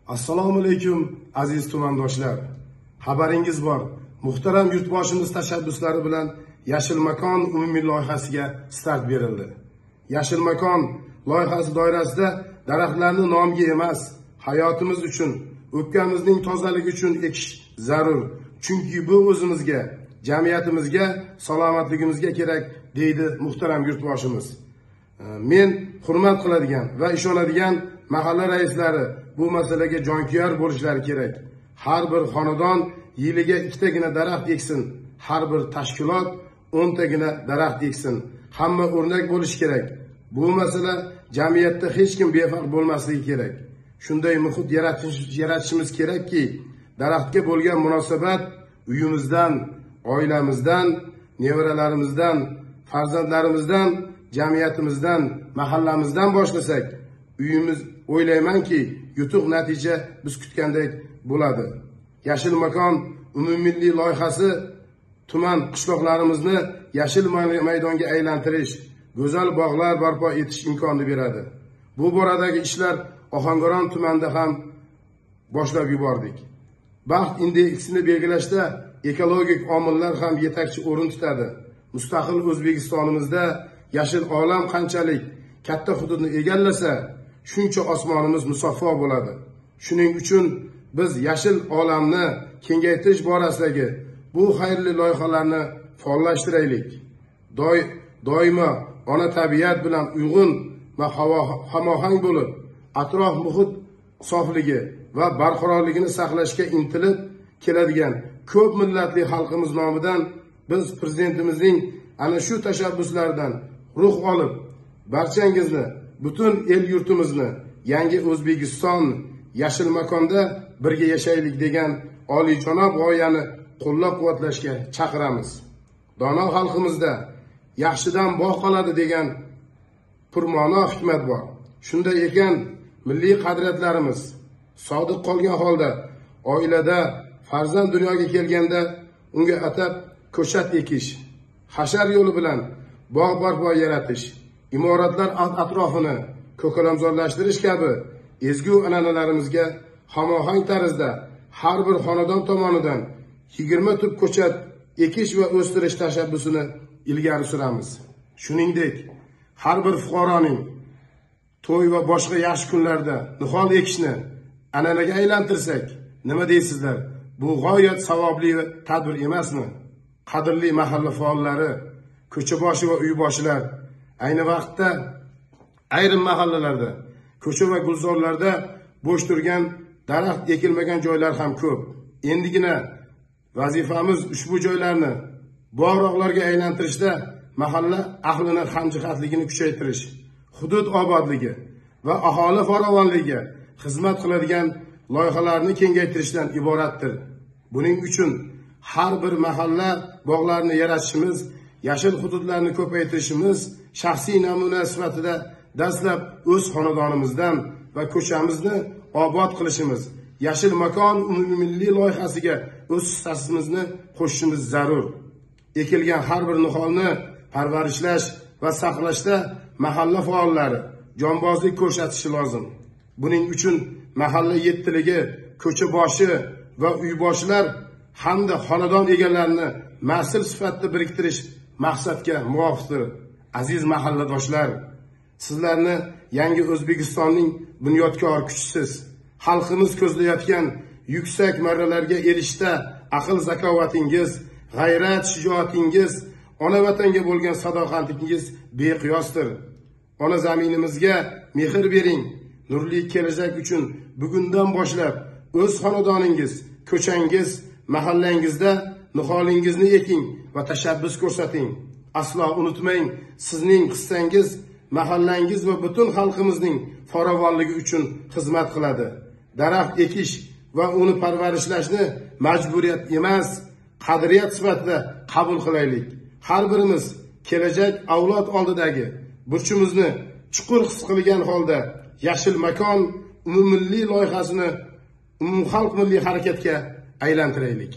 Assalomu alaykum aziz tumandoshlar. Xabaringiz bor. Muhtaram yurtboshimiz tashabbuslari bilan Yashil makon umumiy loyihasiga start berildi. Yashil makon loyihasi doirasida daraxtlarni nomiga emas, hayotimiz uchun, o'pkamizning tozaligi uchun ekish zarur. Chunki bu o'zimizga, jamiyatimizga, salomatligimizga kerak, deydi muhtaram yurtboshimiz. Men hurmat qiladigan va ishonadigan mahalla raislari bu masalaga jonkuyar bo'lishlari kerak. Har bir xonadon yiliga 2 tagina daraxt eksin, har bir tashkilot 10 tagina daraxt eksin. Hamma o'rnak bo'lish kerak. Bu masala jamiyatda hech kim befarq bo'lmasligi kerak. Shunday muhit yaratishimiz kerakki, daraxtga bo'lgan munosabat uyimizdan, oilamizdan, nevaralarimizdan, farzandlarimizdan, jamiyatimizdan, mahallamizdan boshlasak, uyimiz o'ylaymanki, yutuq natija biz kutgandek bo'ladi. Yashil makon umummilliy loyihasi tuman qishloqlarimizni yashil maydonga aylantirish, go'zal bog'lar barpo etish imkonini beradi. Bu boradagi ishlar Ohangaron tumanida ham boshlab yubordik. Baxt indeksini belgilashda ekologik omillar ham yetakchi o'rin tutadi. Mustaqil O'zbekistonimizda yashil olam qanchalik katta hududni egallasa, shuncha osmonimiz musaffo bo'ladi. Shuning uchun biz yashil olamni kengaytirish borasidagi bu xayrli loyihalarni faollashtiraylik. Doimo ona tabiat bilan uyg'un va hamohang bo'lib, atrof muhit sofligi va barqarorligini saqlashga intilib keladigan ko'p millatli xalqimiz nomidan biz prezidentimizning ana shu tashabbuslaridan ruh olib, barchangizni, butun el yurtimizni yangi O'zbekiston yashil makonda birga yashaylik degan oliyjanob g'oyani qo'llab-quvvatlashga chaqiramiz. Dono xalqimizda yaxshidan bog' qoladi degan purma'no hikmat bor. Shunday ekan, milliy qadriyatlarimiz sodiq qolgan holda oilada farzand dunyoga kelganda unga atab ko'chat ekish, hashar yo'li bilan bog' barpo yaratish, imoratlar atrofini ko'kalamzorlashtirish kabi ezgu an'analarimizga hamohang tarzda har bir xonadon tomonidan 20 tup ko'chat ekish va o'stirish tashabbusini ilgari suramiz. Shuningdek, har bir fuqaroning to'y va boshqa yaxshi kunlarda nihol ekishni an'anaga aylantirsak, nima deysizlar? Bu g'oyat savobli tadbir emasmi? Qadrli mahalla faollari, ko'chaboshi va uyboshilar, ayni vaqtda ayrim mahallalarda, ko'cha va gulzorlarda bo'sh turgan daraxt ekilmagan joylar ham ko'p. Endigina vazifamiz ushbu joylarni bog'roqlarga aylantirishda mahalla ahlini hamjihatligini kuchaytirish, hudud obodligi va aholi farovonligiga xizmat qiladigan loyihalarni kengaytirishdan iboratdir. Buning uchun har bir mahalla bog'larni yaratishimiz, yashil hududlarni ko'paytirishimiz, shaxsiy namuna sifatida dastlab o'z xonadonimizdan va ko'chamizni obod qilishimiz, yashil makon umummilliy loyihasiga o'z hissamizni qo'shishimiz zarur. Ekilgan har bir niholni parvarishlash va saqlashda mahalla faollari jonbozlik ko'rsatishi lozim. Buning uchun mahalla yettiligi, ko'cha boshi va uyboshilar hamda xonadon egalarini mas'ul sifatida biriktirish maqsadga muvofiqdir. Aziz mahalladoshlar, sizlarni yangi O'zbekistonning bunyodkor kuchisiz, xalqimiz ko'zlayotgan yuksak marralarga erishishda aql zakovatingiz, g'ayrat, shijoatingiz, ona vatanga bo'lgan sadoqatingiz beqiyosdir. Ona zaminimizga mehr bering. Nurli kelajak uchun bugundan boshlab o'z xonadoningiz, ko'changiz, mahallangizda niholingizni eking va tashabbus ko'rsating. Aslo unutmang, sizning hissangiz mahallangiz va butun xalqimizning farovonligi uchun xizmat qiladi. Daraxt ekish va uni parvarishlashni majburiyat emas, qadriyat sifatida qabul qilaylik. Har birimiz kelajak avlod oldidagi burchimizni chuqur his qilgan holda yashil makon umummilliy loyihasini umumxalq milliy harakatga aylantiraylik.